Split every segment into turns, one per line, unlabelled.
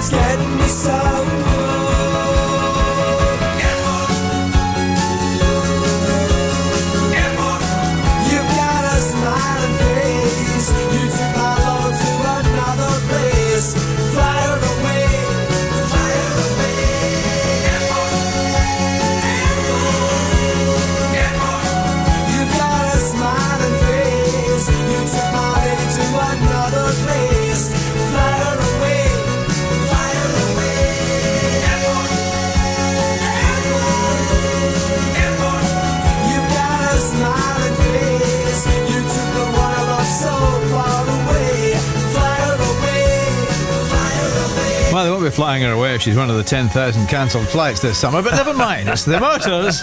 It's getting me somewhere. You've got a smiling face. You took my love to another place. Fly her away, fly her away. You've got a smiling face. You took my lady to another place. Fly her away, fly her away. You've got a smiling face. You took the one I love so far away. Fly her away, fly her away.
Well, they won't be flying her away if she's one of the 10,000 cancelled flights this summer, but never mind. It's the Motors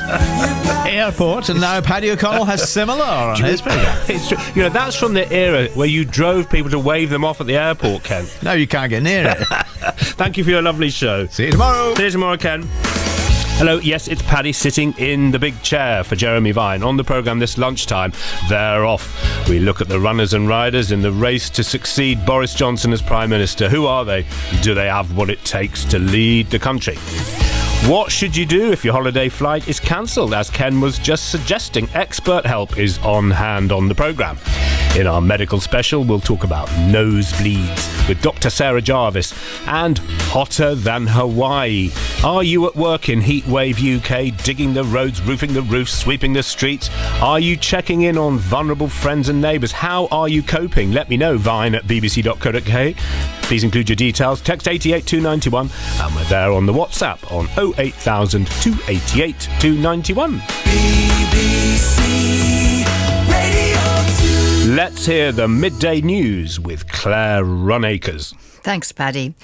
Airport, and now Paddy O'Connell has similar on his programme.
It's true. You know, that's from the era where you drove people to wave them off at the airport, Ken.
Now you can't get near it.
Thank you for your lovely show.
See you tomorrow.
See you tomorrow, Ken. Hello, yes, it's Paddy sitting in the big chair for Jeremy Vine. On the programme this lunchtime, they're off. We look at the runners and riders in the race to succeed Boris Johnson as Prime Minister. Who are they? Do they have what it takes to lead the country? What should you do if your holiday flight is cancelled? As Ken was just suggesting, expert help is on hand on the programme. In our medical special, we'll talk about nosebleeds with Dr. Sarah Jarvis and hotter than Hawaii. Are you at work in Heatwave UK, digging the roads, roofing the roofs, sweeping the streets? Are you checking in on vulnerable friends and neighbours? How are you coping? Let me know, vine@bbc.co.uk. Please include your details. Text 88291 and we're there on the WhatsApp on 08000 288 291.
BBC Radio 2.
Let's hear the midday news with Claire Runacres.
Thanks, Paddy.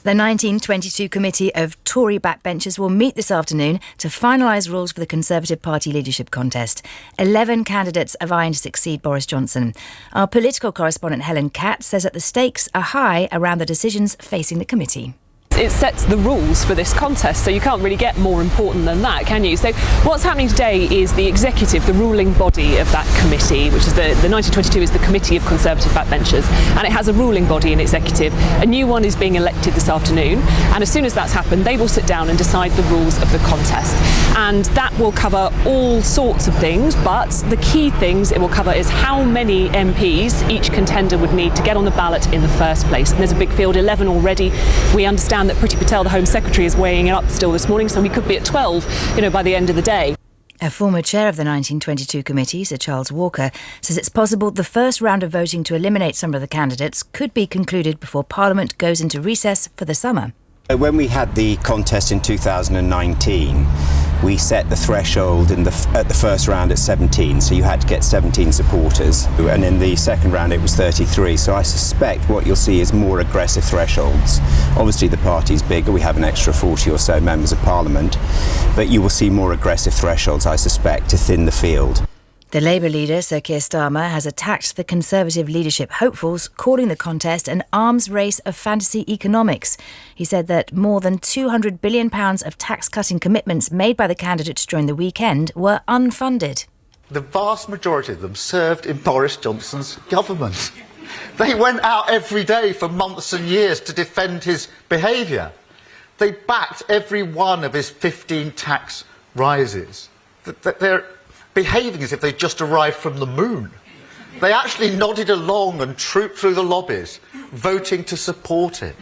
The 1922 committee of Tory backbenchers will meet this afternoon to finalise rules for the Conservative Party leadership contest. 11 candidates are vying to succeed Boris Johnson. Our political correspondent Helen Katz says that the stakes are high around the decisions facing the committee.
It sets the rules for this contest, so you can't really get more important than that, can you? So what's happening today is the executive, the ruling body of that committee, which is the 1922 is the Committee of Conservative Backbenchers, and it has a ruling body and executive. A new one is being elected this afternoon, and as soon as that's happened, they will sit down and decide the rules of the contest. And that will cover all sorts of things, but the key things it will cover is how many MPs each contender would need to get on the ballot in the first place. And there's a big field, 11 already. We understand that Priti Patel, the Home Secretary, is weighing it up still this morning, so we could be at 12, by the end of the day.
A former chair of the 1922 committee, Sir Charles Walker, says it's possible the first round of voting to eliminate some of the candidates could be concluded before Parliament goes into recess for the summer.
When we had the contest in 2019, we set the threshold at the first round at 17, so you had to get 17 supporters, and in the second round it was 33, so I suspect what you'll see is more aggressive thresholds. Obviously the party's bigger, we have an extra 40 or so members of Parliament, but you will see more aggressive thresholds, I suspect, to thin the field.
The Labour leader, Sir Keir Starmer, has attacked the Conservative leadership hopefuls, calling the contest an arms race of fantasy economics. He said that more than £200 billion of tax-cutting commitments made by the candidates during the weekend were unfunded.
The vast majority of them served in Boris Johnson's government. They went out every day for months and years to defend his behaviour. They backed every one of his 15 tax rises. They're behaving as if they just arrived from the moon. They actually nodded along and trooped through the lobbies, voting to support it.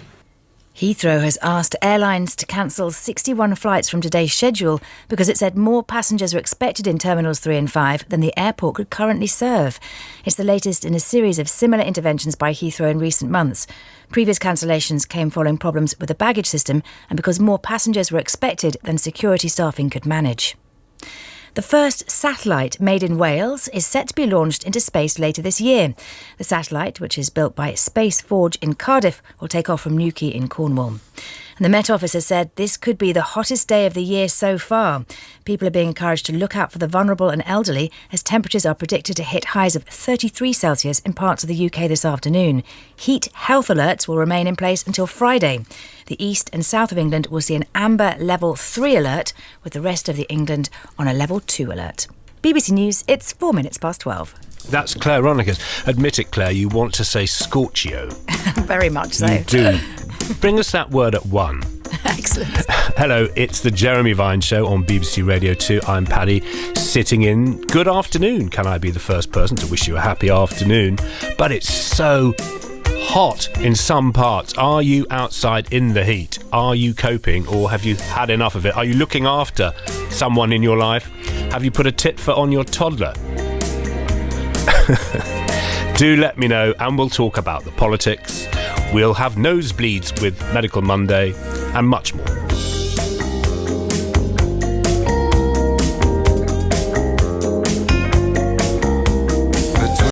Heathrow has asked airlines to cancel 61 flights from today's schedule because it said more passengers are expected in Terminals 3 and 5 than the airport could currently serve. It's the latest in a series of similar interventions by Heathrow in recent months. Previous cancellations came following problems with the baggage system and because more passengers were expected than security staffing could manage. The first satellite made in Wales is set to be launched into space later this year. The satellite, which is built by Space Forge in Cardiff, will take off from Newquay in Cornwall. And the Met Office has said this could be the hottest day of the year so far. People are being encouraged to look out for the vulnerable and elderly as temperatures are predicted to hit highs of 33 Celsius in parts of the UK this afternoon. Heat health alerts will remain in place until Friday. The east and south of England will see an amber level 3 alert, with the rest of the England on a level 2 alert. BBC News, it's 4 minutes past 12.
That's Claire Runacres. Admit it, Claire, you want to say Scorchio.
Very much so.
You do. Bring us that word at 1.
Excellent.
Hello, it's the Jeremy Vine Show on BBC Radio 2. I'm Paddy, sitting in. Good afternoon. Can I be the first person to wish you a happy afternoon? But it's so hot in some parts. Are you outside in the heat? Are you coping, or have you had enough of it? Are you looking after someone in your life? Have you put a tit for on your toddler? Do let me know, and we'll talk about the politics. We'll have nosebleeds with Medical Monday and much more.